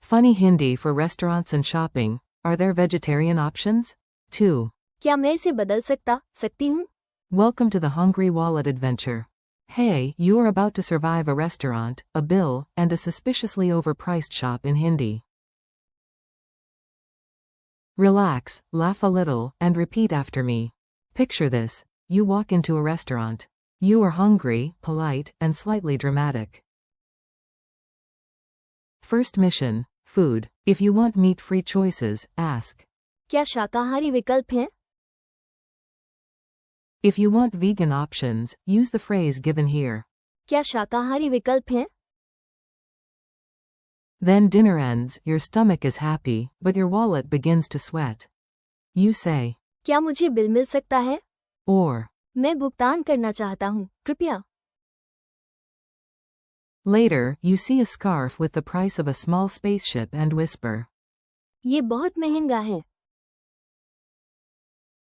Funny Hindi for restaurants and shopping. Are there vegetarian options? 2. क्या मैं इसे बदल सकती हूँ? Welcome to the Hungry Wallet adventure. Hey, you are about to survive a restaurant, a bill, and a suspiciously overpriced shop in Hindi. Relax, laugh a little, and repeat after me. Picture this. You walk into a restaurant. You are hungry, polite, and slightly dramatic. First mission, food. If you want meat-free choices, ask. क्या शाकाहारी विकल्प हैं? If you want vegan options, use the phrase given here. क्या शाकाहारी विकल्प हैं? Then dinner ends, your stomach is happy, but your wallet begins to sweat. You say, क्या मुझे बिल मिल सकता है? or, मैं भुगतान करना चाहता हूँ, कृपया। later, you see a scarf with the price of a small spaceship and whisper. ये बहुत महंगा है।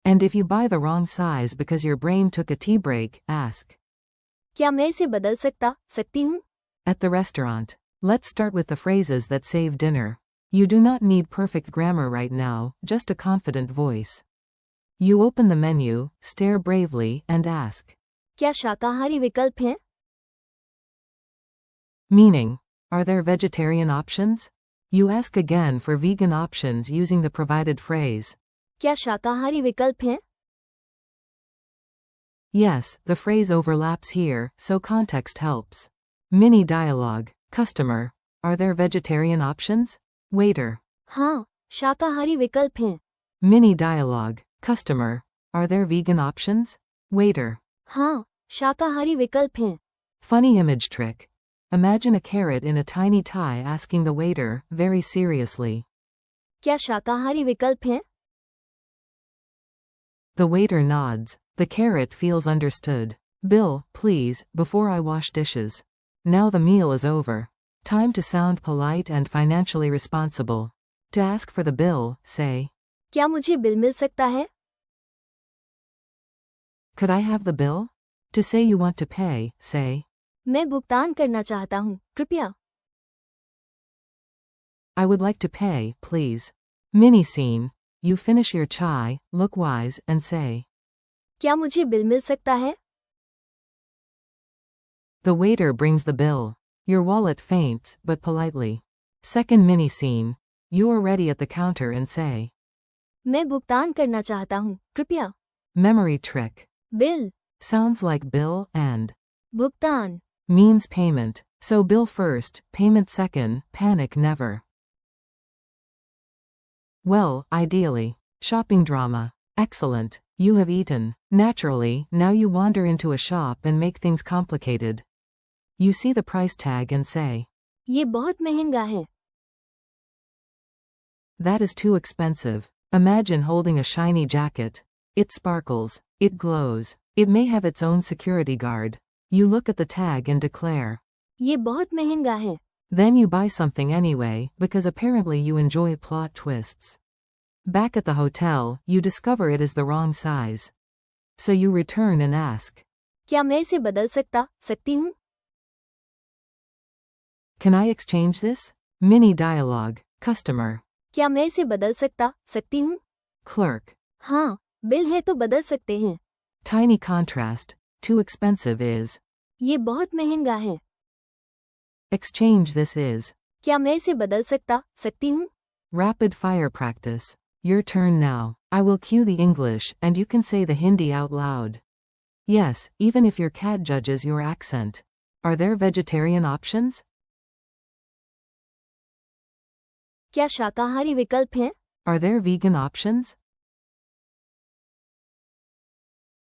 And if you buy the wrong size because your brain took a tea break, ask. क्या मैं इसे बदल सकती हूँ? At the restaurant. Let's start with the phrases that save dinner. You do not need perfect grammar right now, just a confident voice. You open the menu, stare bravely, and ask. क्या शाकाहारी विकल्प हैं? Meaning, are there vegetarian options? You ask again for vegan options using the provided phrase. क्या शाकाहारी विकल्प हैं? Yes, the phrase overlaps here, so context helps. Mini dialogue. Customer. Are there vegetarian options? Waiter. हाँ, शाकाहारी विकल्प हैं। Mini dialogue. Customer. Are there vegan options? Waiter. हाँ, शाकाहारी विकल्प हैं। Funny image trick. Imagine a carrot in a tiny tie asking the waiter, very seriously. क्या शाकाहारी विकल्प हैं? The waiter nods. The carrot feels understood. Bill, please, before I wash dishes. Now the meal is over. Time to sound polite and financially responsible. To ask for the bill, say. क्या मुझे bill मिल सकता है? Could I have the bill? To say you want to pay, say. मैं भुगतान करना चाहता हूँ, कृपया। I would like to pay, please. Mini scene. You finish your chai, look wise, and say. क्या मुझे बिल मिल सकता है? The waiter brings the bill. Your wallet faints, but politely. Second mini scene. You are ready at the counter and say. मैं भुगतान करना चाहता हूँ, कृपया। Memory trick. Bill, Sounds like bill and भुगतान, means payment. So bill first, payment second, panic never. Well, ideally. Shopping drama. Excellent. You have eaten. Naturally, now you wander into a shop and make things complicated. You see the price tag and say. ये बहुत महंगा है। That is too expensive. Imagine holding a shiny jacket. It sparkles. It glows. It may have its own security guard. You look at the tag and declare. ये बहुत महंगा है। Then you buy something anyway, because apparently you enjoy plot twists. Back at the hotel, you discover it is the wrong size. So you return and ask. क्या मैं इसे बदल सकती हूँ? Can I exchange this? Mini dialogue. Customer. क्या मैं इसे बदल सकती हूँ? Clerk. हाँ, बिल है तो बदल सकते हैं। Tiny contrast. Too expensive is. ये बहुत महंगा है। Exchange this is. क्या मैं इसे बदल सकती हूँ? Rapid fire practice. Your turn now. I will cue the English, and you can say the Hindi out loud. Yes, even if your cat judges your accent. Are there vegetarian options? क्या शाकाहारी विकल्प हैं? Are there vegan options?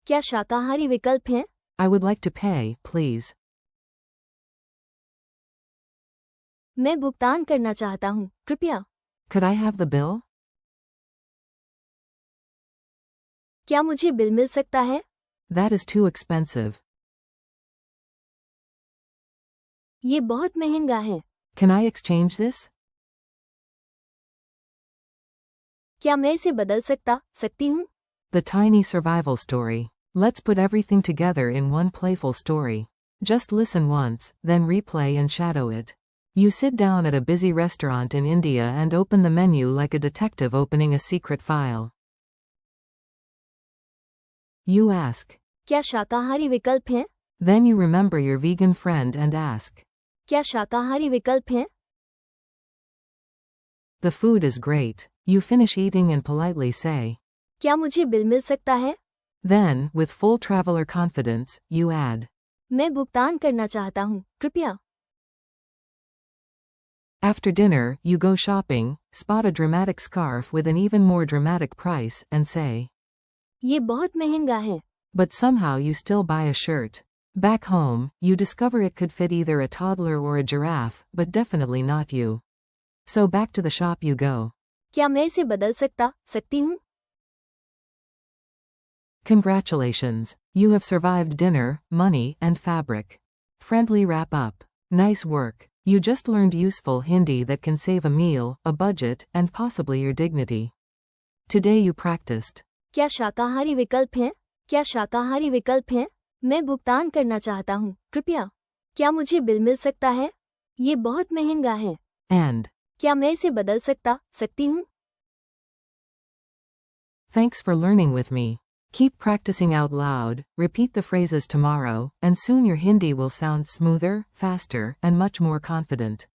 क्या शाकाहारी विकल्प हैं? I would like to pay, please. मैं भुगतान करना चाहता हूँ, कृपया। Could I have the bill? क्या मुझे बिल मिल सकता है? That is too expensive. ये बहुत महंगा है। Can I exchange this? क्या मैं इसे बदल सकती हूँ? The tiny survival story. Let's put everything together in one playful story. Just listen once, then replay and shadow it. You sit down at a busy restaurant in India and open the menu like a detective opening a secret file. You ask. क्या शाकाहारी विकल्प हैं? Then you remember your vegan friend and ask. क्या शाकाहारी विकल्प हैं? The food is great. You finish eating and politely say. क्या मुझे बिल मिल सकता है? Then, with full traveler confidence, you add. मैं भुगतान करना चाहता हूँ, कृपया। After dinner, you go shopping, spot a dramatic scarf with an even more dramatic price, and say. ये बहुत महंगा है। But somehow you still buy a shirt. Back home, you discover it could fit either a toddler or a giraffe, but definitely not you. So back to the shop you go. क्या मैं इसे बदल सकती हूँ? Congratulations. You have survived dinner, money, and fabric. Friendly wrap up. Nice work. You just learned useful Hindi that can save a meal, a budget, and possibly your dignity. Today you practiced. क्या शाकाहारी विकल्प हैं? क्या शाकाहारी विकल्प हैं? मैं भुगतान करना चाहता हूँ, कृपया। क्या मुझे बिल मिल सकता है? ये बहुत महंगा है। And. क्या मैं इसे बदल सकती हूँ? Thanks for learning with me. Keep practicing out loud, repeat the phrases tomorrow, and soon your Hindi will sound smoother, faster, and much more confident.